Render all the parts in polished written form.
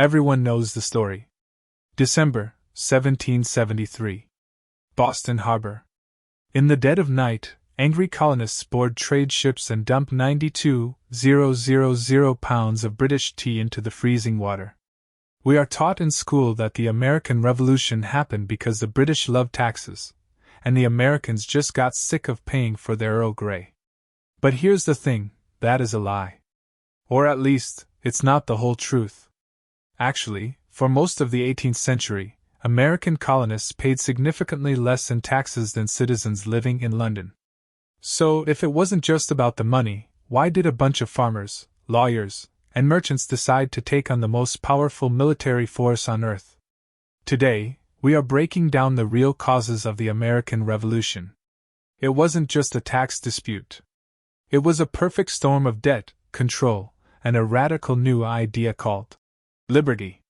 Everyone knows the story. December 1773. Boston Harbor. In the dead of night, angry colonists board trade ships and dump 92,000 pounds of British tea into the freezing water. We are taught in school that the American Revolution happened because the British loved taxes, and the Americans just got sick of paying for their Earl Grey. But here's the thing, that is a lie. Or at least, it's not the whole truth. Actually, for most of the 18th century, American colonists paid significantly less in taxes than citizens living in London. So, if it wasn't just about the money, why did a bunch of farmers, lawyers, and merchants decide to take on the most powerful military force on earth? Today, we are breaking down the real causes of the American Revolution. It wasn't just a tax dispute. It was a perfect storm of debt, control, and a radical new idea called liberty.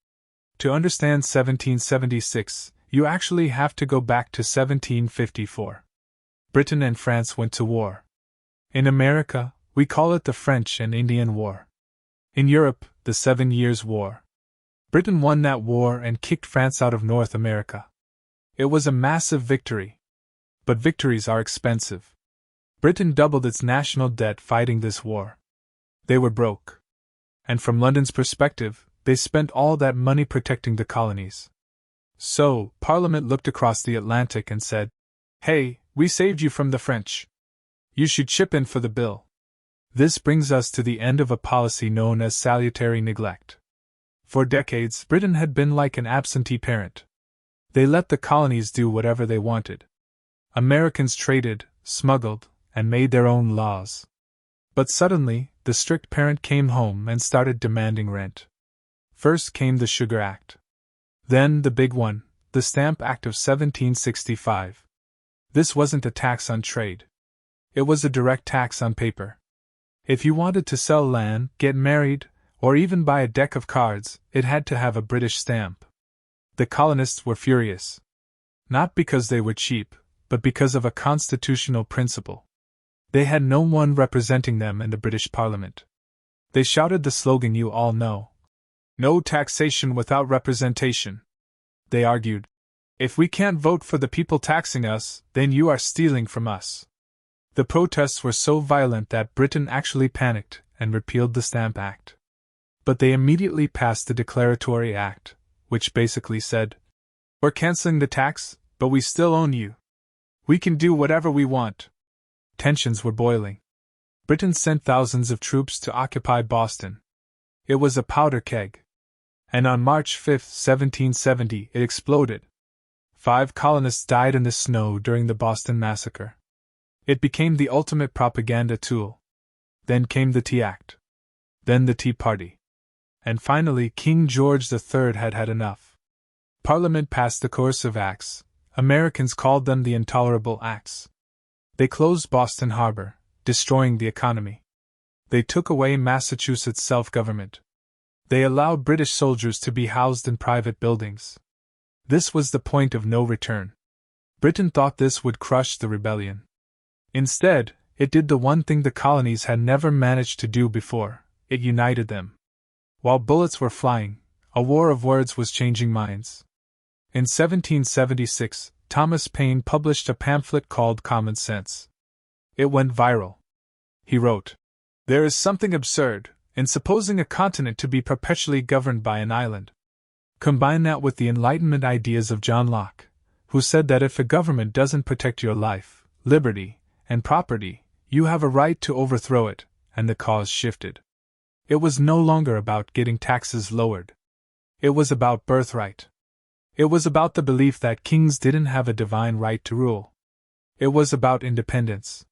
To understand 1776, you actually have to go back to 1754. Britain and France went to war. In America, we call it the French and Indian War. In Europe, the 7 Years' War. Britain won that war and kicked France out of North America. It was a massive victory. But victories are expensive. Britain doubled its national debt fighting this war. They were broke. And from London's perspective, they spent all that money protecting the colonies. So, Parliament looked across the Atlantic and said, "Hey, we saved you from the French. You should chip in for the bill." This brings us to the end of a policy known as salutary neglect. For decades, Britain had been like an absentee parent. They let the colonies do whatever they wanted. Americans traded, smuggled, and made their own laws. But suddenly, the strict parent came home and started demanding rent. First came the Sugar Act. Then the big one, the Stamp Act of 1765. This wasn't a tax on trade. It was a direct tax on paper. If you wanted to sell land, get married, or even buy a deck of cards, it had to have a British stamp. The colonists were furious. Not because they were cheap, but because of a constitutional principle. They had no one representing them in the British Parliament. They shouted the slogan you all know. No taxation without representation. They argued, if we can't vote for the people taxing us, then you are stealing from us. The protests were so violent that Britain actually panicked and repealed the Stamp Act. But they immediately passed the Declaratory Act, which basically said, we're canceling the tax, but we still own you. We can do whatever we want. Tensions were boiling. Britain sent thousands of troops to occupy Boston. It was a powder keg. And on March 5, 1770, it exploded. 5 colonists died in the snow during the Boston Massacre. It became the ultimate propaganda tool. Then came the Tea Act. Then the Tea Party. And finally, King George III had had enough. Parliament passed the coercive acts. Americans called them the Intolerable Acts. They closed Boston Harbor, destroying the economy. They took away Massachusetts self-government. They allowed British soldiers to be housed in private buildings. This was the point of no return. Britain thought this would crush the rebellion. Instead, it did the one thing the colonies had never managed to do before: it united them. While bullets were flying, a war of words was changing minds. In 1776, Thomas Paine published a pamphlet called Common Sense. It went viral. He wrote, "There is something absurd in supposing a continent to be perpetually governed by an island." Combine that with the Enlightenment ideas of John Locke, who said that if a government doesn't protect your life, liberty, and property, you have a right to overthrow it, and the cause shifted. It was no longer about getting taxes lowered. It was about birthright. It was about the belief that kings didn't have a divine right to rule. It was about independence.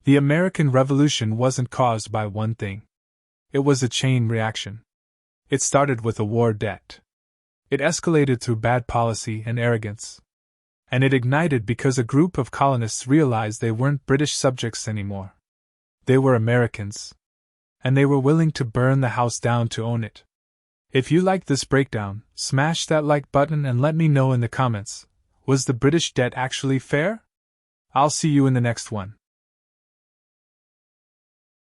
The American Revolution wasn't caused by one thing. It was a chain reaction. It started with a war debt. It escalated through bad policy and arrogance. And it ignited because a group of colonists realized they weren't British subjects anymore. They were Americans. And they were willing to burn the house down to own it. If you liked this breakdown, smash that like button and let me know in the comments, was the British debt actually fair? I'll see you in the next one.